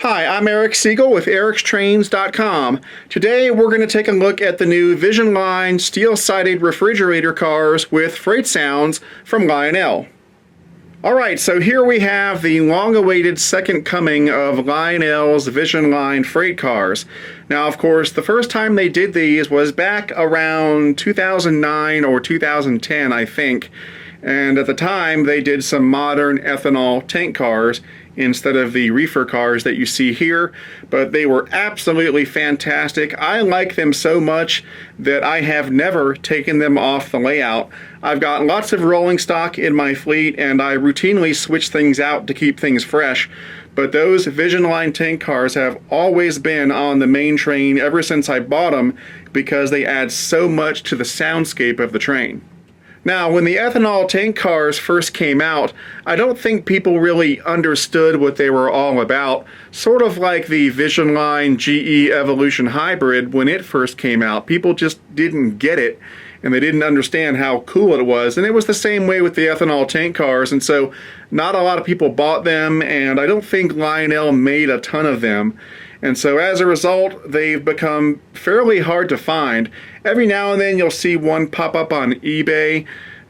Hi, I'm Eric Siegel with ericstrains.com. Today we're going to take a look at the new Vision Line steel-sided refrigerator cars with freight sounds from Lionel. Alright, so here we have the long-awaited second coming of Lionel's Vision Line freight cars. Now, of course, the first time they did these was back around 2009 or 2010, I think. And at the time, they did some modern ethanol tank cars instead of the reefer cars that you see here, but they were absolutely fantastic. I like them so much that I have never taken them off the layout. I've got lots of rolling stock in my fleet, and I routinely switch things out to keep things fresh. But those Vision Line tank cars have always been on the main train ever since I bought them because they add so much to the soundscape of the train. Now, when the ethanol tank cars first came out, I don't think people really understood what they were all about. Sort of like the Vision Line GE Evolution Hybrid when it first came out. People just didn't get it, and they didn't understand how cool it was. And it was the same way with the ethanol tank cars, and so not a lot of people bought them, and I don't think Lionel made a ton of them. And so as a result, they've become fairly hard to find. Every now and then you'll see one pop up on eBay,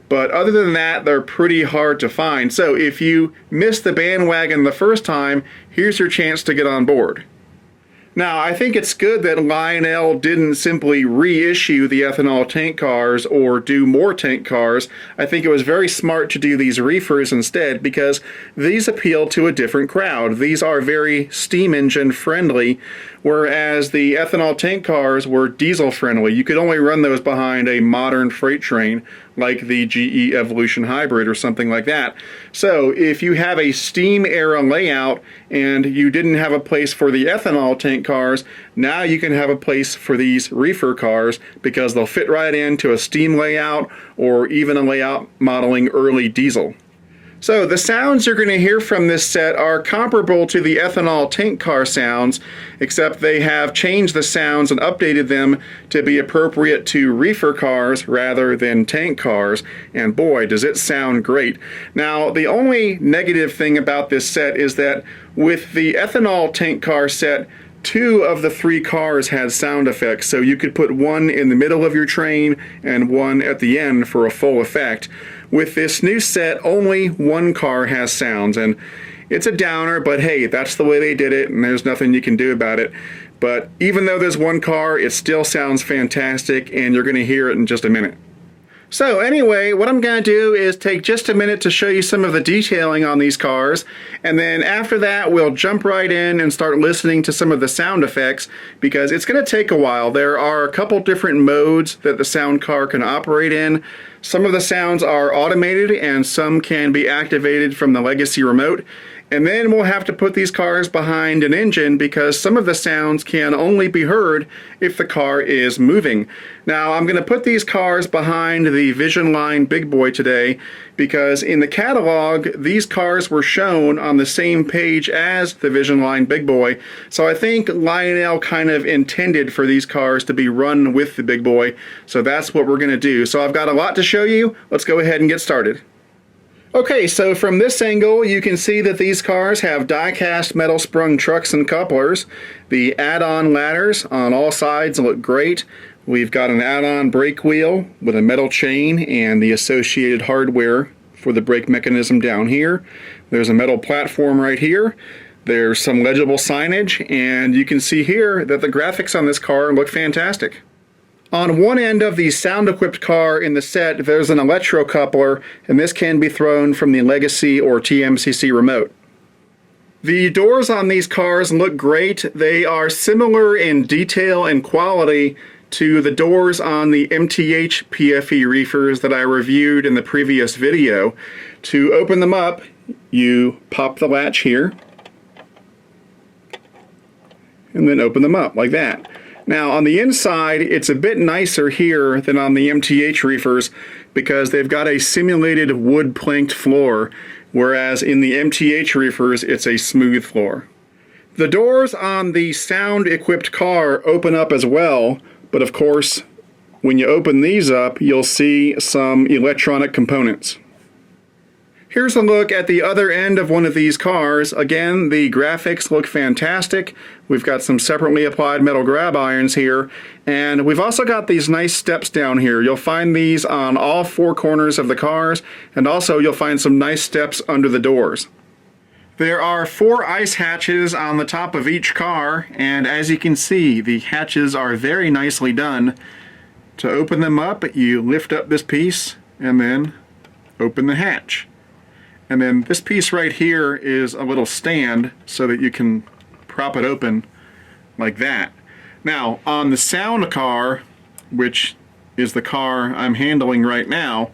but other than that, they're pretty hard to find. So if you missed the bandwagon the first time, here's your chance to get on board. Now, I think it's good that Lionel didn't simply reissue the ethanol tank cars or do more tank cars. I think it was very smart to do these reefers instead because these appeal to a different crowd. These are very steam engine friendly, whereas the ethanol tank cars were diesel friendly. You could only run those behind a modern freight train like the GE Evolution Hybrid or something like that. So if you have a steam era layout and you didn't have a place for the ethanol tank cars, now you can have a place for these reefer cars because they'll fit right into a steam layout or even a layout modeling early diesel. So the sounds you're going to hear from this set are comparable to the ethanol tank car sounds, except they have changed the sounds and updated them to be appropriate to reefer cars rather than tank cars, and boy, does it sound great. Now, the only negative thing about this set is that with the ethanol tank car set, 2 of the 3 cars had sound effects, so you could put one in the middle of your train and one at the end for a full effect. With this new set, only 1 car has sounds, and it's a downer, but hey, that's the way they did it, and there's nothing you can do about it. But even though there's 1 car, it still sounds fantastic, and you're going to hear it in just a minute. So anyway, what I'm going to do is take just a minute to show you some of the detailing on these cars, and then after that we'll jump right in and start listening to some of the sound effects because it's going to take a while. There are a couple different modes that the sound car can operate in. Some of the sounds are automated and some can be activated from the legacy remote. And then we'll have to put these cars behind an engine because some of the sounds can only be heard if the car is moving. Now, I'm going to put these cars behind the Vision Line Big Boy today because in the catalog, these cars were shown on the same page as the Vision Line Big Boy. So I think Lionel kind of intended for these cars to be run with the Big Boy. So that's what we're going to do. So I've got a lot to show you. Let's go ahead and get started. Okay, so from this angle you can see that these cars have die-cast metal sprung trucks and couplers. The add-on ladders on all sides look great. We've got an add-on brake wheel with a metal chain and the associated hardware for the brake mechanism down here. There's a metal platform right here. There's some legible signage, and you can see here that the graphics on this car look fantastic. On one end of the sound-equipped car in the set, there's an electrocoupler, and this can be thrown from the Legacy or TMCC remote. The doors on these cars look great. They are similar in detail and quality to the doors on the MTH PFE reefers that I reviewed in the previous video. To open them up, you pop the latch here, and then open them up like that. Now on the inside, it's a bit nicer here than on the MTH reefers because they've got a simulated wood planked floor, whereas in the MTH reefers, it's a smooth floor. The doors on the sound-equipped car open up as well, but of course, when you open these up, you'll see some electronic components. Here's a look at the other end of one of these cars. Again, the graphics look fantastic. We've got some separately applied metal grab irons here, and we've also got these nice steps down here. You'll find these on all four corners of the cars, and also you'll find some nice steps under the doors. There are 4 ice hatches on the top of each car, and as you can see, the hatches are very nicely done. To open them up, you lift up this piece and then open the hatch. And then this piece right here is a little stand so that you can prop it open like that. Now, on the sound car, which is the car I'm handling right now,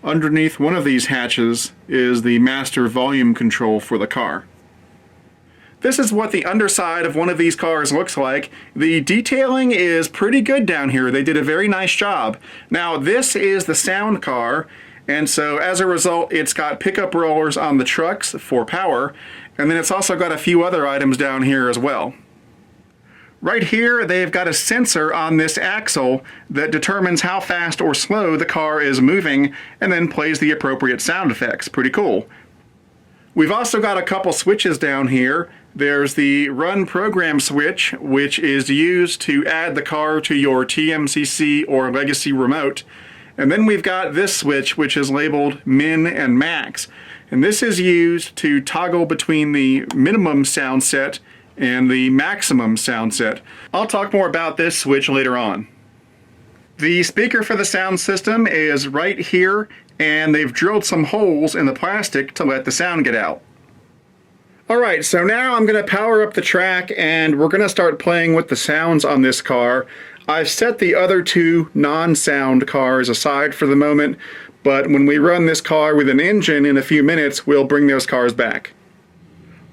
underneath one of these hatches is the master volume control for the car. This is what the underside of one of these cars looks like. The detailing is pretty good down here. They did a very nice job. Now, this is the sound car, and so as a result, it's got pickup rollers on the trucks for power, and then it's also got a few other items down here as well. Right here, they've got a sensor on this axle that determines how fast or slow the car is moving and then plays the appropriate sound effects. Pretty cool. We've also got a couple switches down here. There's the run program switch, which is used to add the car to your TMCC or legacy remote. And then we've got this switch, which is labeled min and max. And this is used to toggle between the minimum sound set and the maximum sound set. I'll talk more about this switch later on. The speaker for the sound system is right here, and they've drilled some holes in the plastic to let the sound get out. Alright, so now I'm going to power up the track and we're going to start playing with the sounds on this car. I've set the other 2 non-sound cars aside for the moment, but when we run this car with an engine in a few minutes, we'll bring those cars back.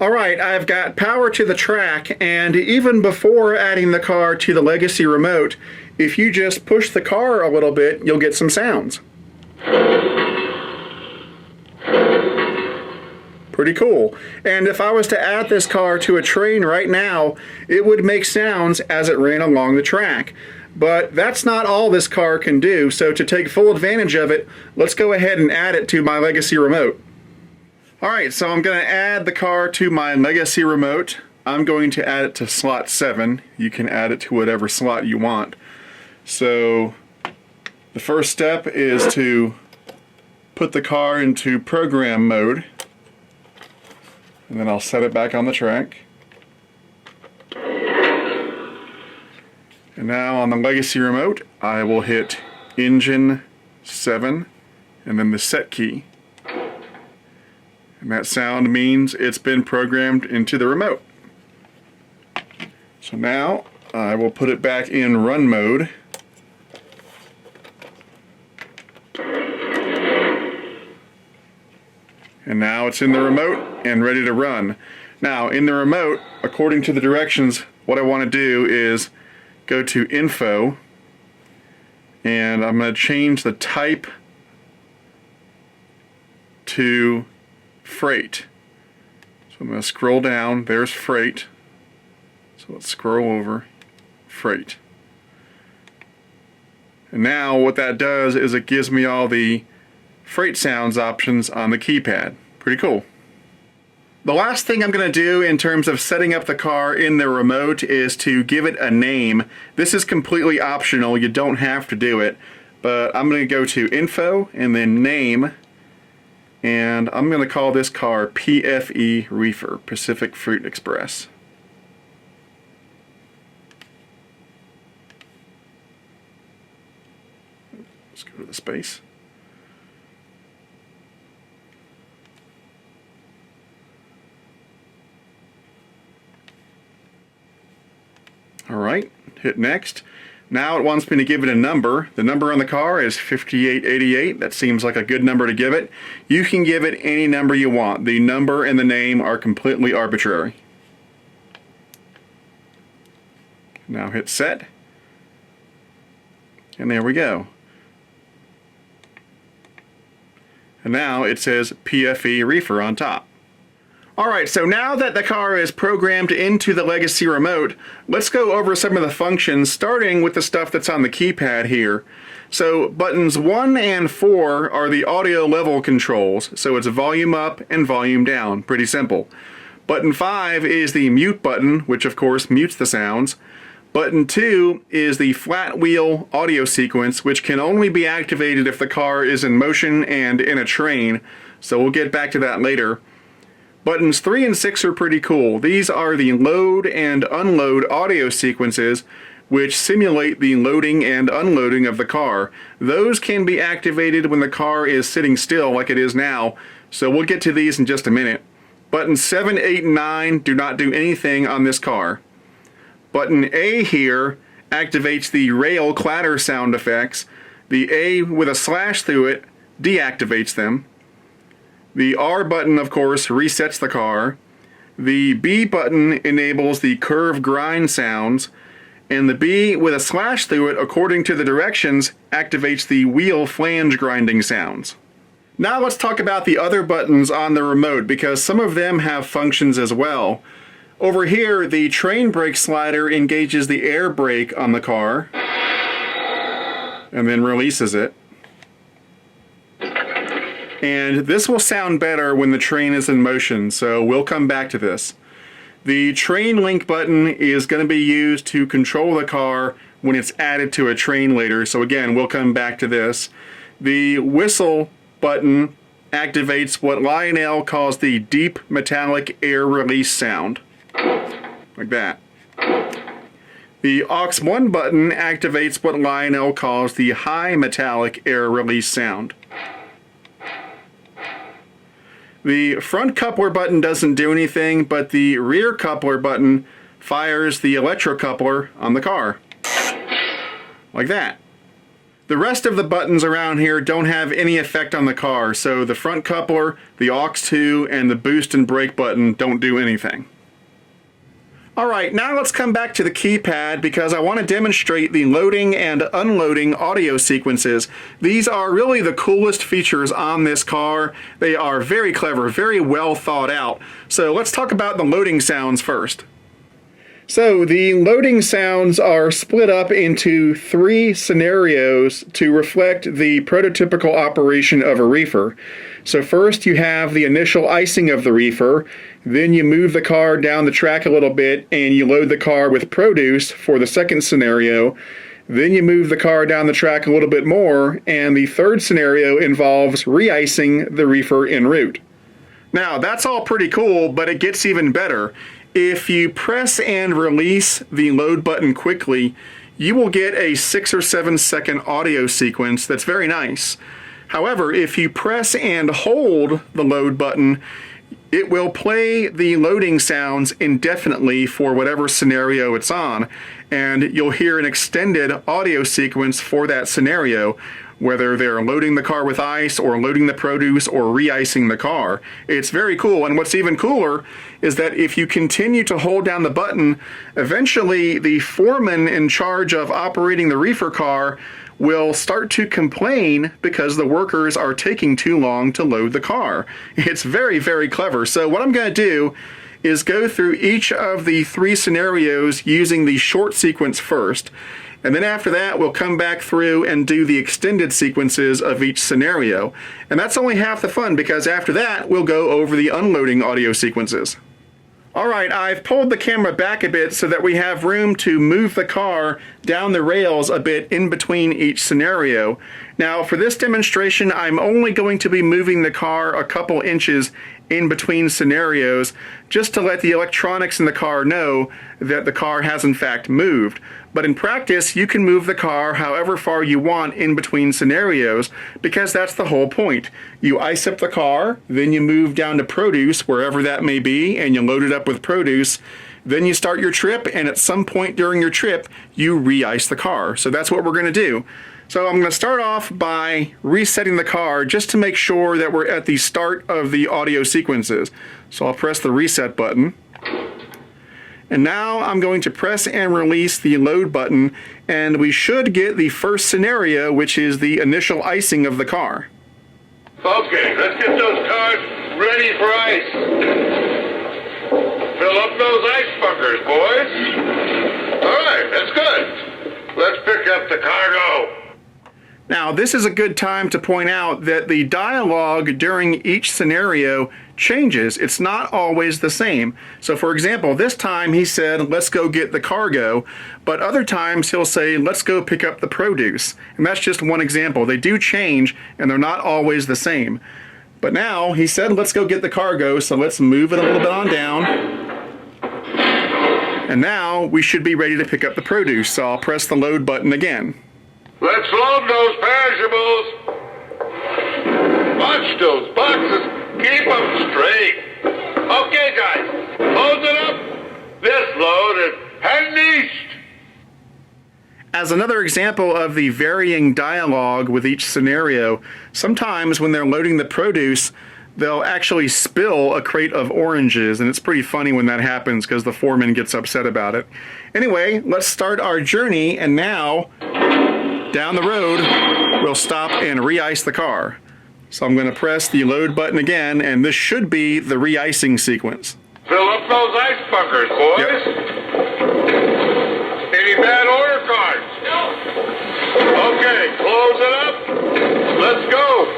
Alright, I've got power to the track, and even before adding the car to the legacy remote, if you just push the car a little bit, you'll get some sounds. Pretty cool. And if I was to add this car to a train right now, it would make sounds as it ran along the track. But that's not all this car can do, so to take full advantage of it, let's go ahead and add it to my legacy remote. Alright, so I'm going to add the car to my legacy remote. I'm going to add it to slot 7. You can add it to whatever slot you want. So the first step is to put the car into program mode. And then I'll set it back on the track. And now on the legacy remote, I will hit Engine 7 and then the set key. And that sound means it's been programmed into the remote. So now I will put it back in run mode. And now it's in the remote and ready to run. Now in the remote, according to the directions, what I want to do is go to Info, and I'm going to change the type to Freight. So I'm going to scroll down, there's Freight. So let's scroll over, Freight. And now what that does is it gives me all the freight sounds options on the keypad. Pretty cool. The last thing I'm going to do in terms of setting up the car in the remote is to give it a name. This is completely optional, you don't have to do it, but I'm going to go to Info and then Name, and I'm going to call this car PFE Reefer, Pacific Fruit Express. Let's go to the space. Alright, hit next. Now it wants me to give it a number. The number on the car is 5888. That seems like a good number to give it. You can give it any number you want. The number and the name are completely arbitrary. Now hit set. And there we go. And now it says PFE Reefer on top. Alright, so now that the car is programmed into the Legacy remote, let's go over some of the functions, starting with the stuff that's on the keypad here. So buttons 1 and 4 are the audio level controls, so it's volume up and volume down, pretty simple. Button 5 is the mute button, which of course mutes the sounds. Button 2 is the flat wheel audio sequence, which can only be activated if the car is in motion and in a train, so we'll get back to that later. Buttons 3 and 6 are pretty cool. These are the load and unload audio sequences, which simulate the loading and unloading of the car. Those can be activated when the car is sitting still like it is now, so we'll get to these in just a minute. Buttons 7, 8, and 9 do not do anything on this car. Button A here activates the rail clatter sound effects. The A with a slash through it deactivates them. The R button, of course, resets the car. The B button enables the curve grind sounds. And the B with a slash through it, according to the directions, activates the wheel flange grinding sounds. Now let's talk about the other buttons on the remote, because some of them have functions as well. Over here, the train brake slider engages the air brake on the car and then releases it. And this will sound better when the train is in motion, so we'll come back to this. The train link button is going to be used to control the car when it's added to a train later, so again, we'll come back to this. The whistle button activates what Lionel calls the deep metallic air release sound, like that. The aux 1 button activates what Lionel calls the high metallic air release sound. The front coupler button doesn't do anything, but the rear coupler button fires the electrocoupler on the car, like that. The rest of the buttons around here don't have any effect on the car, so the front coupler, the aux 2, and the boost and brake button don't do anything. Alright, now let's come back to the keypad because I want to demonstrate the loading and unloading audio sequences. These are really the coolest features on this car. They are very clever, very well thought out. So let's talk about the loading sounds first. So the loading sounds are split up into 3 scenarios to reflect the prototypical operation of a reefer. So first you have the initial icing of the reefer, then you move the car down the track a little bit and you load the car with produce for the second scenario. Then you move the car down the track a little bit more, and the third scenario involves re-icing the reefer en route. Now that's all pretty cool, but it gets even better. If you press and release the load button quickly, you will get a 6 or 7 second audio sequence that's very nice. However, if you press and hold the load button, it will play the loading sounds indefinitely for whatever scenario it's on, and you'll hear an extended audio sequence for that scenario, whether they're loading the car with ice or loading the produce or re-icing the car. It's very cool, and what's even cooler is that if you continue to hold down the button, eventually the foreman in charge of operating the reefer car will start to complain because the workers are taking too long to load the car. It's very, very clever. So what I'm going to do is go through each of the 3 scenarios using the short sequence first. And then after that, we'll come back through and do the extended sequences of each scenario. And that's only half the fun, because after that, we'll go over the unloading audio sequences. Alright, I've pulled the camera back a bit so that we have room to move the car down the rails a bit in between each scenario. Now, for this demonstration, I'm only going to be moving the car a couple inches in between scenarios, just to let the electronics in the car know that the car has in fact moved. But in practice, you can move the car however far you want in between scenarios, because that's the whole point. You ice up the car, then you move down to produce, wherever that may be, and you load it up with produce. Then you start your trip, and at some point during your trip, you re-ice the car. So that's what we're going to do. So I'm going to start off by resetting the car just to make sure that we're at the start of the audio sequences. So I'll press the reset button. And now I'm going to press and release the load button, and we should get the first scenario, which is the initial icing of the car. Okay, let's get those cars ready for ice. Fill up those ice bunkers, boys. All right, that's good. Let's pick up the cargo. Now, this is a good time to point out that the dialogue during each scenario changes. It's not always the same. So, for example, this time he said, let's go get the cargo, but other times he'll say, let's go pick up the produce. And that's just one example. They do change, and they're not always the same. But now he said, let's go get the cargo, so let's move it a little bit on down. And now we should be ready to pick up the produce, so I'll press the load button again. Let's load those perishables. Watch those boxes. Keep them straight. Okay, guys. Close it up. This load is heading east. As another example of the varying dialogue with each scenario, sometimes when they're loading the produce, they'll actually spill a crate of oranges, and it's pretty funny when that happens because the foreman gets upset about it. Anyway, let's start our journey, and now down the road, we'll stop and re-ice the car. So I'm going to press the load button again, and this should be the re-icing sequence. Fill up those ice bunkers, boys. Yep. Any bad order cards? No. Okay, close it up. Let's go.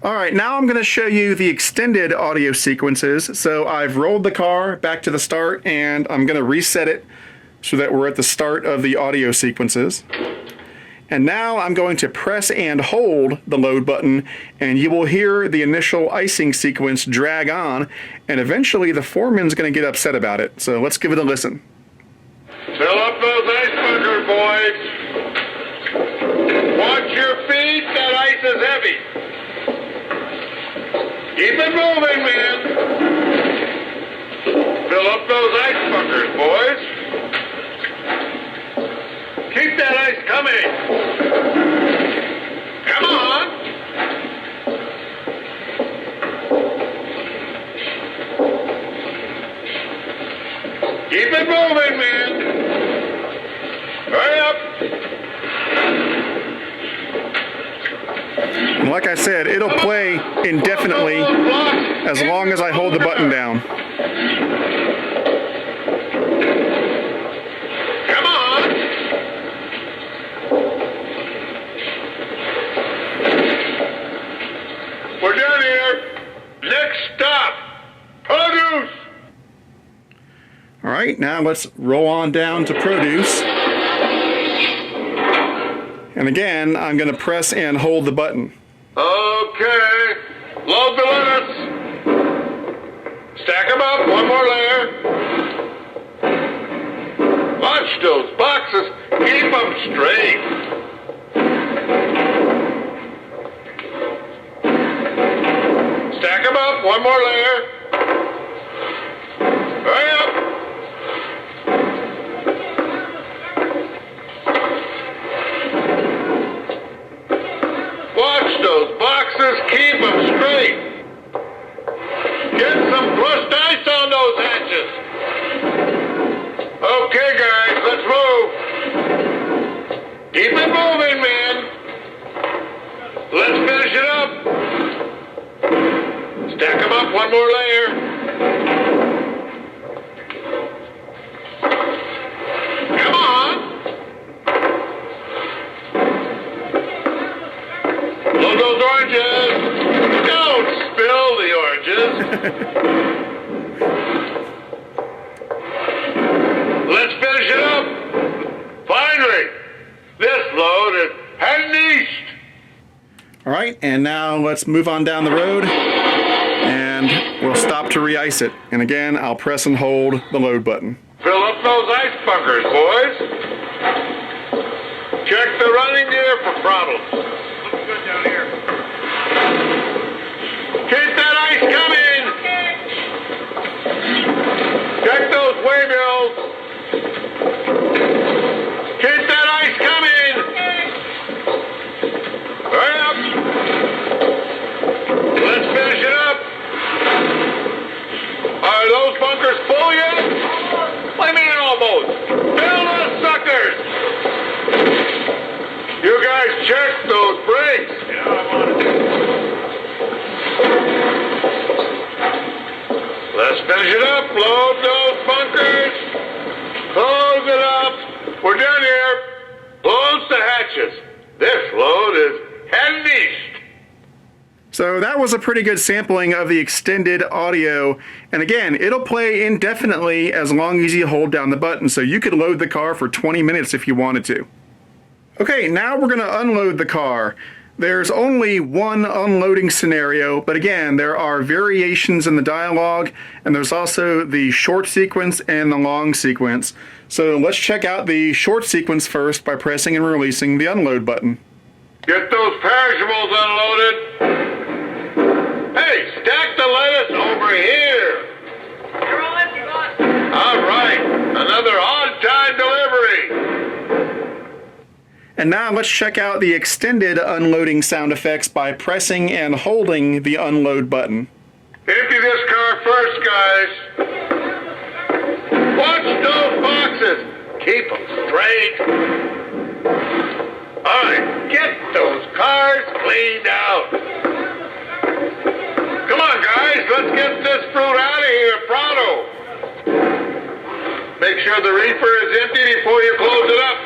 All right, now I'm going to show you the extended audio sequences. So I've rolled the car back to the start, and I'm going to reset it so that we're at the start of the audio sequences. And now I'm going to press and hold the load button, and you will hear the initial icing sequence drag on, and eventually the foreman's going to get upset about it. So let's give it a listen. Fill up those ice bunkers, boys. Watch your feet, that ice is heavy. Keep it moving, man. Fill up those ice bunkers, boys. Keep that ice coming. Come on. Keep it moving, man. Hurry up. And like I said, it'll play indefinitely as long as I hold the button down. Come on. We're done here. Next stop, produce. All right, now let's roll on down to produce. And again, I'm going to press and hold the button. Okay. Load the lettuce. Stack them up. One more layer. Watch those boxes. Keep them straight. Stack them up. One more layer. Hurry up. Watch those boxes. Keep them straight. Get some crushed ice on those hatches. Okay, guys, let's move. Keep it moving, man. Let's finish it up. Stack them up. One more layer. Come on. Load those oranges. Don't spill the oranges. Let's finish it up. Finally, this load is heading east. All right, and now let's move on down the road, and we'll stop to re-ice it. And again, I'll press and hold the load button. Fill up those ice bunkers, boys. Check the running gear for problems. Looks good down here. Keep that ice coming. Check those waybills. Keep that ice coming. Hurry up. Let's finish it up. Are those bunkers full yet? What do you mean almost? Fill those suckers. You guys check those brakes. Yeah, I'm on it. Let's finish it up. Load those bunkers. Close it up. We're done here. Close the hatches. This load is heading east. So that was a pretty good sampling of the extended audio. And again, it'll play indefinitely as long as you hold down the button. So you could load the car for 20 minutes if you wanted to. Okay, now we're going to unload the car. There's only one unloading scenario, but again, there are variations in the dialogue, and there's also the short sequence and the long sequence. So let's check out the short sequence first by pressing and releasing the unload button. Get those perishables unloaded. Hey, stack the lettuce over here. You're all empty, boss. All right, another on-time delivery. And now let's check out the extended unloading sound effects by pressing and holding the unload button. Empty this car first, guys. Watch those boxes. Keep them straight. All right, get those cars cleaned out. Come on, guys, let's get this fruit out of here pronto. Make sure the reefer is empty before you close it up.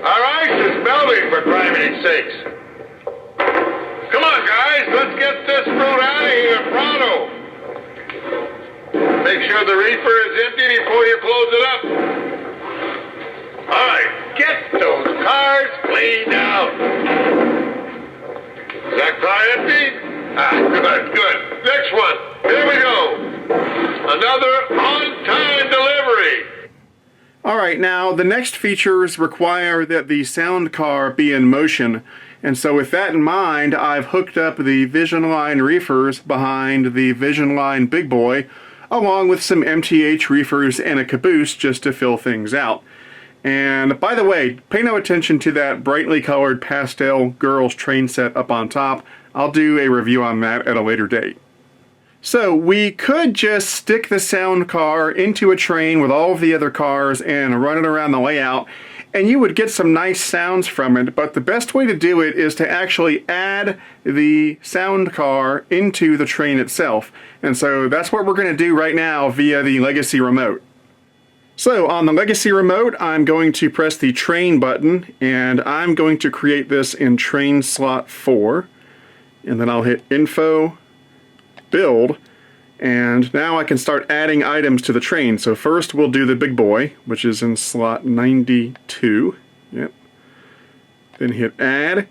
Our ice is melting, for criminy sakes. Come on, guys, let's get this fruit out of here pronto. Make sure the reefer is empty before you close it up. All right, get those cars cleaned out. Is that car empty? Good, good. Next one. Here we go. Another on-time delivery. All right, now the next features require that the sound car be in motion. And so with that in mind, I've hooked up the Vision Line reefers behind the Vision Line Big Boy, along with some MTH reefers and a caboose just to fill things out. And by the way, pay no attention to that brightly colored pastel girls train set up on top. I'll do a review on that at a later date. So we could just stick the sound car into a train with all of the other cars and run it around the layout, and you would get some nice sounds from it, but the best way to do it is to actually add the sound car into the train itself. And so that's what we're going to do right now via the Legacy Remote. So on the Legacy Remote, I'm going to press the train button, and I'm going to create this in train slot 4, and then I'll hit Info, Build, and now I can start adding items to the train. So first we'll do the Big Boy, which is in slot 92. Yep. Then hit Add.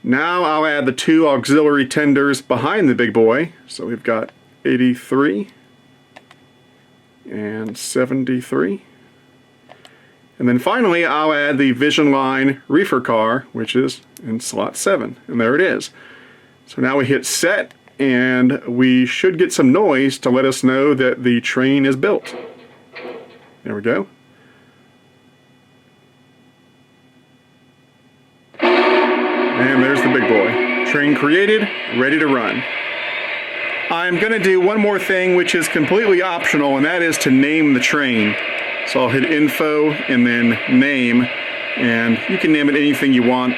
Now I'll add the 2 auxiliary tenders behind the Big Boy. So we've got 83 and 73. And then finally I'll add the Vision Line reefer car, which is in slot 7. And there it is. So now we hit Set, and we should get some noise to let us know that the train is built. There we go. And there's the Big Boy. Train created, ready to run. I'm going to do one more thing which is completely optional, and that is to name the train. So I'll hit Info and then Name, and you can name it anything you want.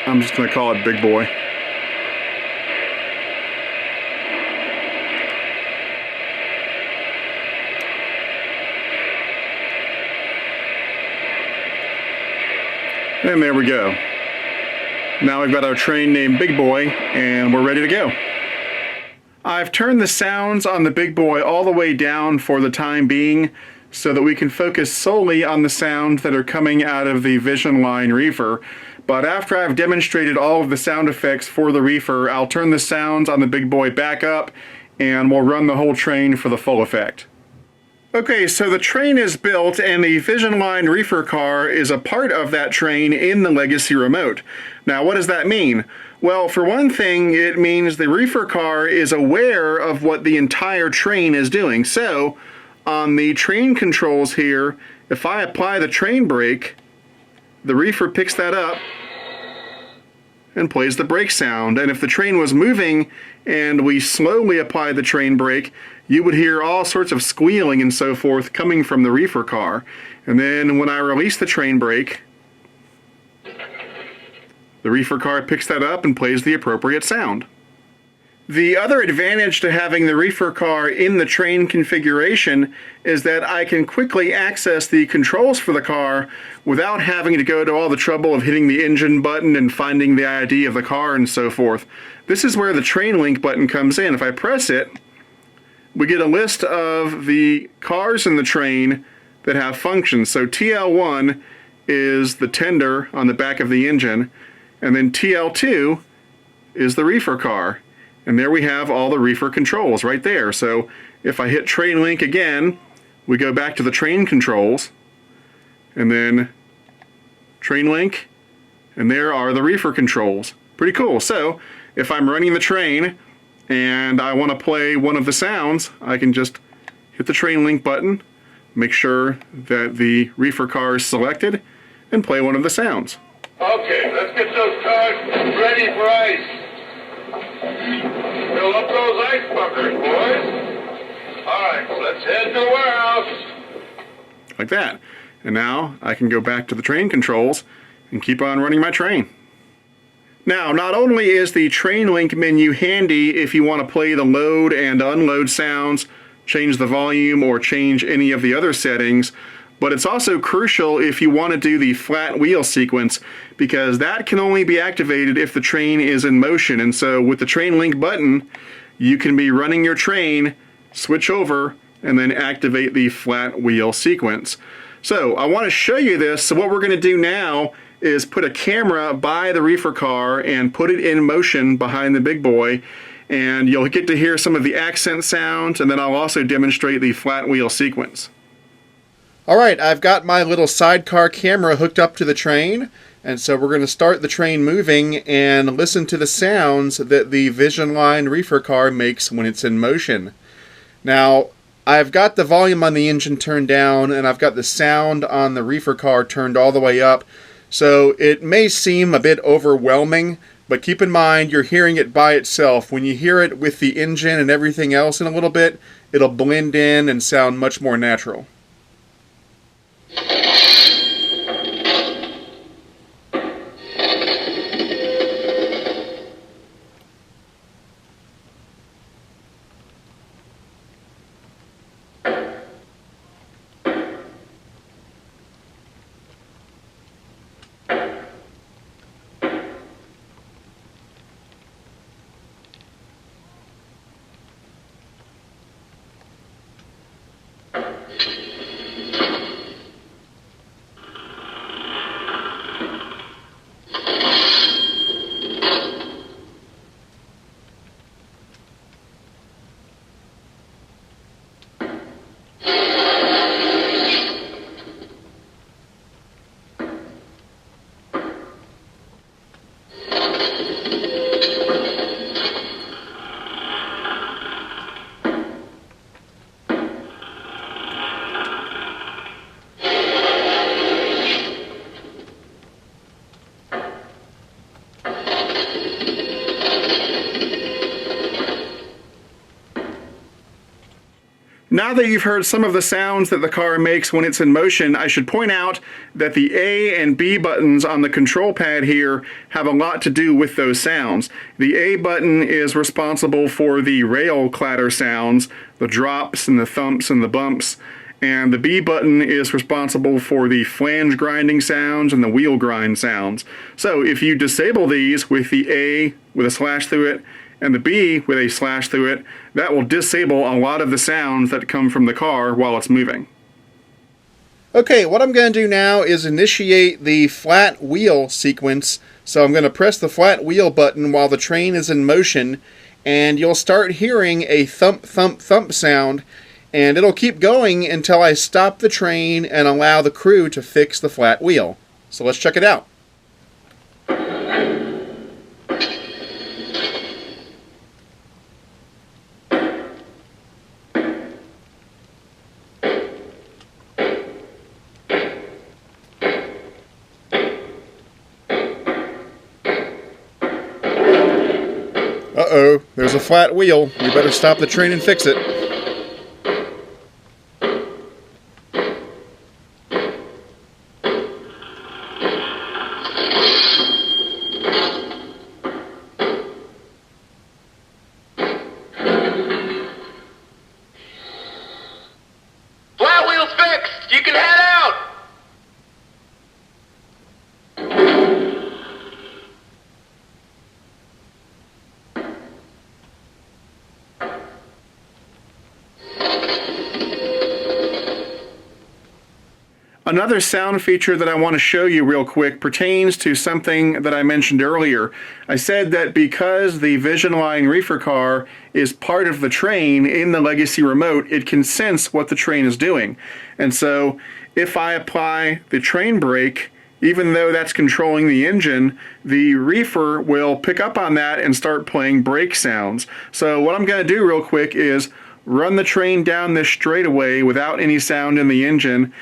I'm just going to call it Big Boy. And there we go. Now we've got our train named Big Boy, and we're ready to go. I've turned the sounds on the Big Boy all the way down for the time being so that we can focus solely on the sounds that are coming out of the Vision Line reefer. But after I've demonstrated all of the sound effects for the reefer, I'll turn the sounds on the Big Boy back up, and we'll run the whole train for the full effect. Okay, so the train is built, and the Vision Line reefer car is a part of that train in the Legacy Remote. Now, what does that mean? Well, for one thing, it means the reefer car is aware of what the entire train is doing. So, on the train controls here, if I apply the train brake, the reefer picks that up and plays the brake sound. And if the train was moving and we slowly apply the train brake, you would hear all sorts of squealing and so forth coming from the reefer car. And then when I release the train brake, the reefer car picks that up and plays the appropriate sound. The other advantage to having the reefer car in the train configuration is that I can quickly access the controls for the car without having to go to all the trouble of hitting the engine button and finding the ID of the car and so forth. This is where the train link button comes in. If I press it, we get a list of the cars in the train that have functions. So TL1 is the tender on the back of the engine, and then TL2 is the reefer car. And there we have all the reefer controls right there. So if I hit train link again, we go back to the train controls, and then train link, and there are the reefer controls. Pretty cool. So if I'm running the train and I want to play one of the sounds, I can just hit the train link button, make sure that the reefer car is selected, and play one of the sounds. Okay, let's get those cars ready for ice. Fill up those ice buckets, boys. All right, let's head to the warehouse. Like that. And now I can go back to the train controls and keep on running my train. Now, not only is the train link menu handy if you want to play the load and unload sounds, change the volume, or change any of the other settings, but it's also crucial if you want to do the flat wheel sequence, because that can only be activated if the train is in motion. And so with the train link button, you can be running your train, switch over, and then activate the flat wheel sequence. So I want to show you this. So what we're going to do now is put a camera by the reefer car and put it in motion behind the big boy, and you'll get to hear some of the accent sounds, and then I'll also demonstrate the flat wheel sequence. Alright, I've got my little sidecar camera hooked up to the train, and so we're going to start the train moving and listen to the sounds that the Vision Line reefer car makes when it's in motion. Now, I've got the volume on the engine turned down, and I've got the sound on the reefer car turned all the way up, so it may seem a bit overwhelming, but keep in mind you're hearing it by itself. When you hear it with the engine and everything else in a little bit, it'll blend in and sound much more natural. Now that you've heard some of the sounds that the car makes when it's in motion, I should point out that the A and B buttons on the control pad here have a lot to do with those sounds. The A button is responsible for the rail clatter sounds, the drops and the thumps and the bumps, and the B button is responsible for the flange grinding sounds and the wheel grind sounds. So if you disable these with the A with a slash through it and the B with a slash through it, that will disable a lot of the sounds that come from the car while it's moving. Okay, what I'm going to do now is initiate the flat wheel sequence. So I'm going to press the flat wheel button while the train is in motion, and you'll start hearing a thump, thump, thump sound, and it'll keep going until I stop the train and allow the crew to fix the flat wheel. So let's check it out. Uh-oh, there's a flat wheel. We better stop the train and fix it. Another sound feature that I want to show you real quick pertains to something that I mentioned earlier. I said that because the Vision Line reefer car is part of the train in the Legacy remote, it can sense what the train is doing. And so if I apply the train brake, even though that's controlling the engine, the reefer will pick up on that and start playing brake sounds. So what I'm going to do real quick is run the train down this straightaway without any sound in the engine,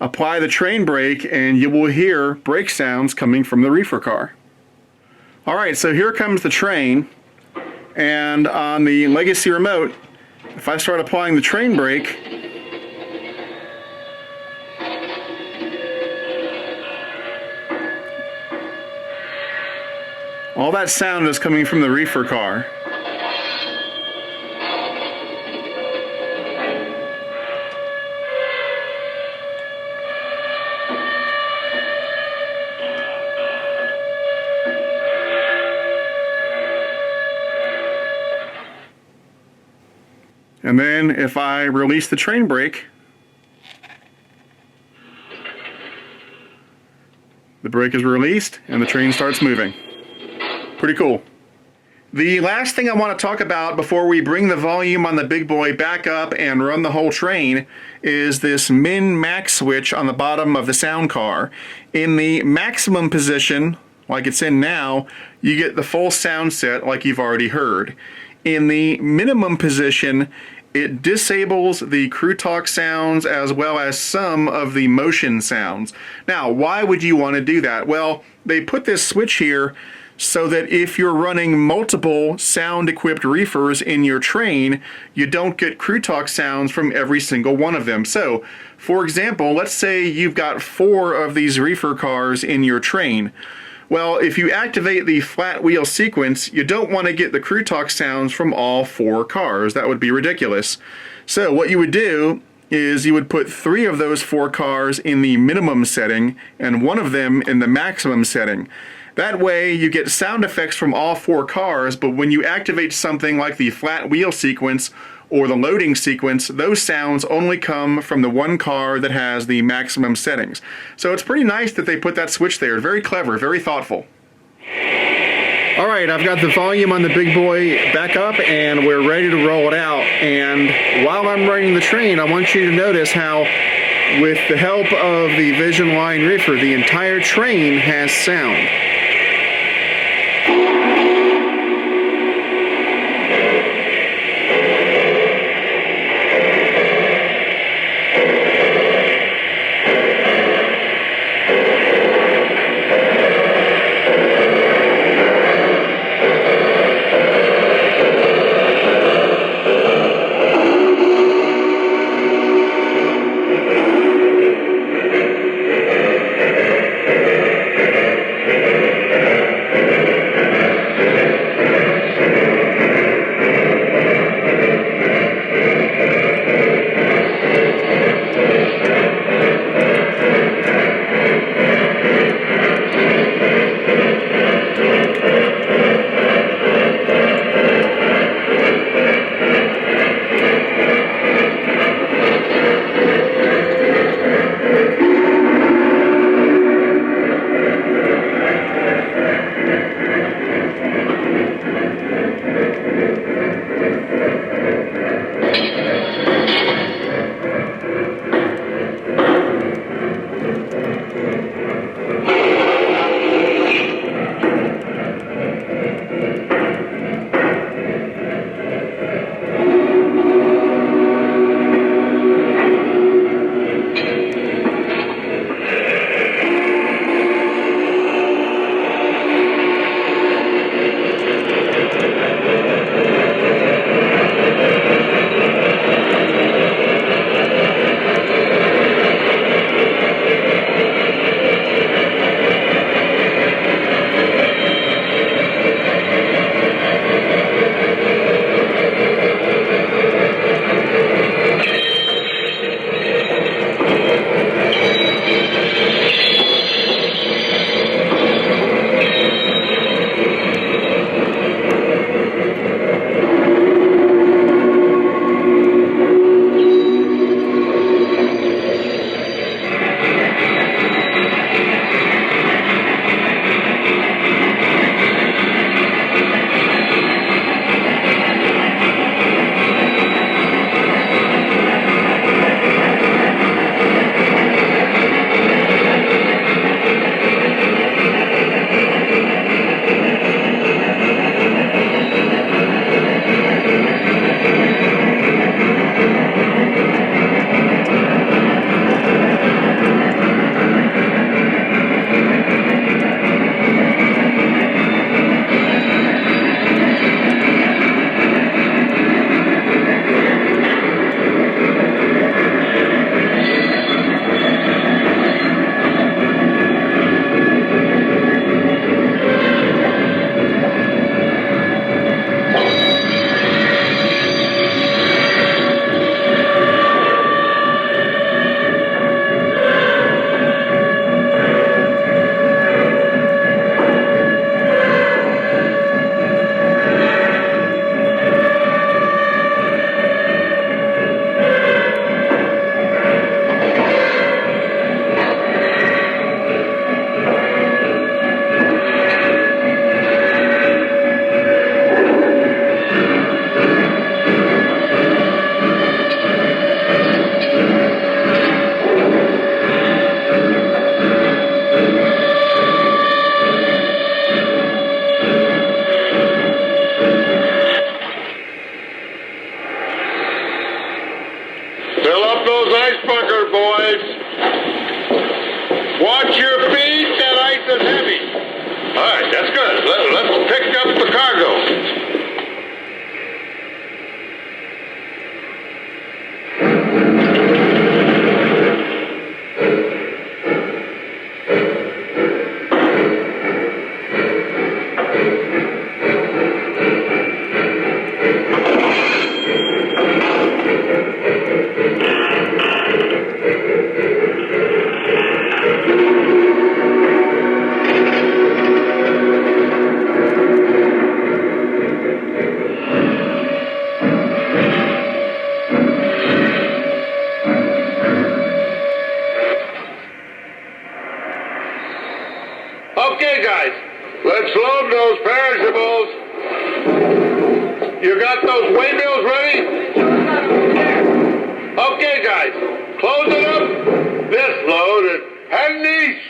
apply the train brake, and you will hear brake sounds coming from the reefer car. Alright, so here comes the train, and on the Legacy remote, if I start applying the train brake, all that sound is coming from the reefer car. And then if I release the train brake, the brake is released and the train starts moving. Pretty cool. The last thing I want to talk about before we bring the volume on the big boy back up and run the whole train is this min-max switch on the bottom of the sound car. In the maximum position, like it's in now, you get the full sound set like you've already heard. In the minimum position, it disables the Crew Talk sounds as well as some of the motion sounds. Now, why would you want to do that? Well, they put this switch here so that if you're running multiple sound-equipped reefers in your train, you don't get Crew Talk sounds from every single one of them. So, for example, let's say you've got 4 of these reefer cars in your train. Well, if you activate the flat wheel sequence, you don't want to get the Crew Talk sounds from all 4 cars. That would be ridiculous. So what you would do is you would put 3 of those 4 cars in the minimum setting and 1 of them in the maximum setting. That way you get sound effects from all 4 cars, but when you activate something like the flat wheel sequence or the loading sequence, those sounds only come from the 1 car that has the maximum settings. So it's pretty nice that they put that switch there. Very clever, very thoughtful. Alright, I've got the volume on the big boy back up and we're ready to roll it out. And while I'm running the train, I want you to notice how with the help of the Vision Line reefer, the entire train has sound. Good. Let's pick up the cargo. Okay, guys, let's load those perishables. You got those waybills ready? Okay, guys, close it up. This load is heading east.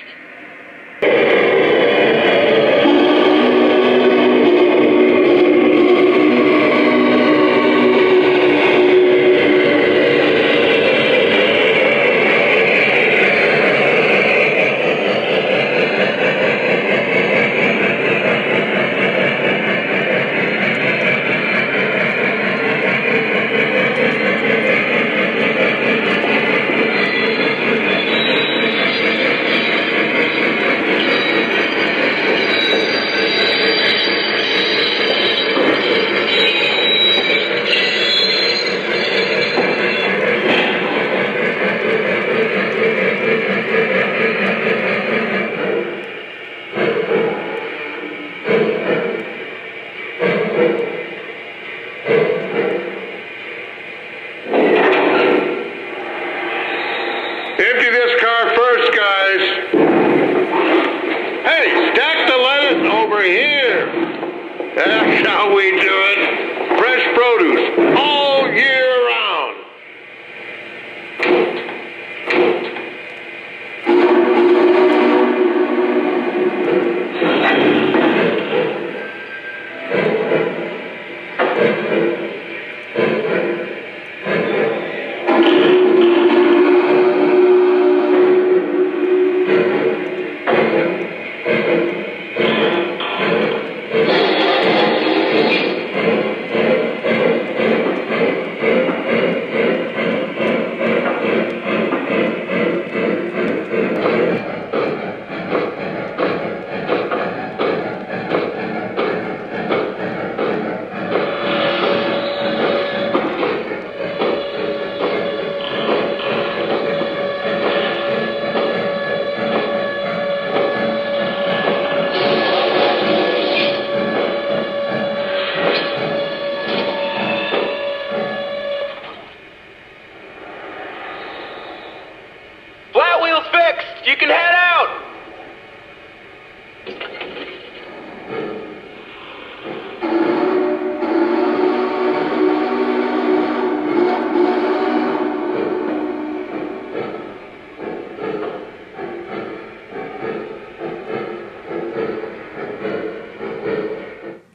Empty this car first, guys. Hey, stack the lettuce over here. That's how we do it. Fresh produce all year round. Flat wheel's fixed. You can head out.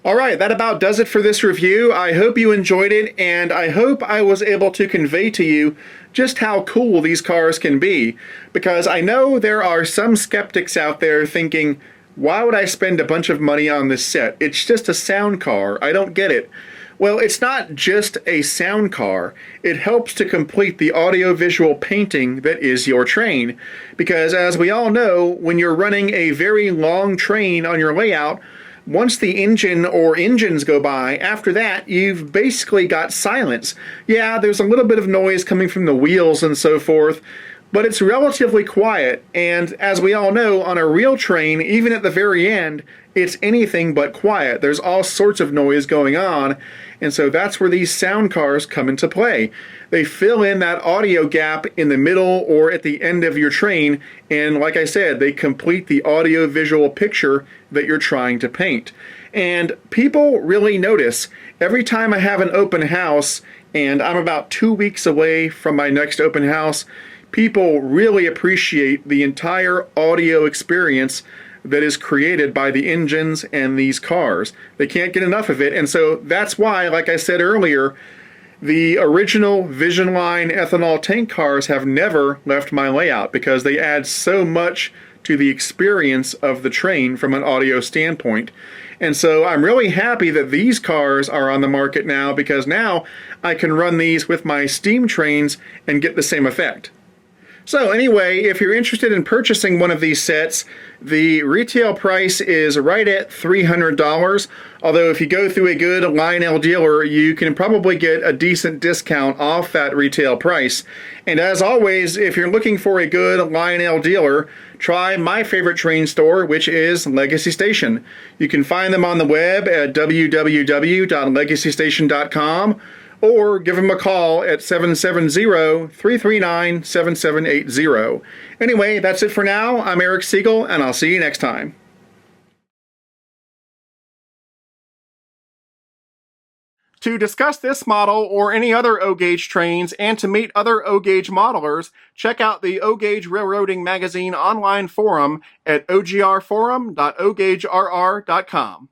Alright, that about does it for this review. I hope you enjoyed it, and I hope I was able to convey to you just how cool these cars can be, because I know there are some skeptics out there thinking, why would I spend a bunch of money on this set? It's just a sound car. I don't get it. Well, it's not just a sound car. It helps to complete the audio-visual painting that is your train, because as we all know, when you're running a very long train on your layout, once the engine or engines go by, after that, you've basically got silence. Yeah, there's a little bit of noise coming from the wheels and so forth, but it's relatively quiet, and as we all know, on a real train, even at the very end, it's anything but quiet. There's all sorts of noise going on, and so that's where these sound cars come into play. They fill in that audio gap in the middle or at the end of your train, and like I said, they complete the audio-visual picture that you're trying to paint. And people really notice. Every time I have an open house, and I'm about 2 weeks away from my next open house, people really appreciate the entire audio experience that is created by the engines and these cars. They can't get enough of it, and so that's why, like I said earlier, the original Vision Line ethanol tank cars have never left my layout, because they add so much to the experience of the train from an audio standpoint. And so I'm really happy that these cars are on the market now, because now I can run these with my steam trains and get the same effect. So anyway, if you're interested in purchasing one of these sets, the retail price is right at $300, although if you go through a good Lionel dealer, you can probably get a decent discount off that retail price. And as always, if you're looking for a good Lionel dealer, try my favorite train store, which is Legacy Station. You can find them on the web at www.legacystation.com, or give them a call at 770-339-7780. Anyway, that's it for now. I'm Eric Siegel, and I'll see you next time. To discuss this model or any other O-Gauge trains and to meet other O-Gauge modelers, check out the O-Gauge Railroading Magazine online forum at ogrforum.ogaugerr.com.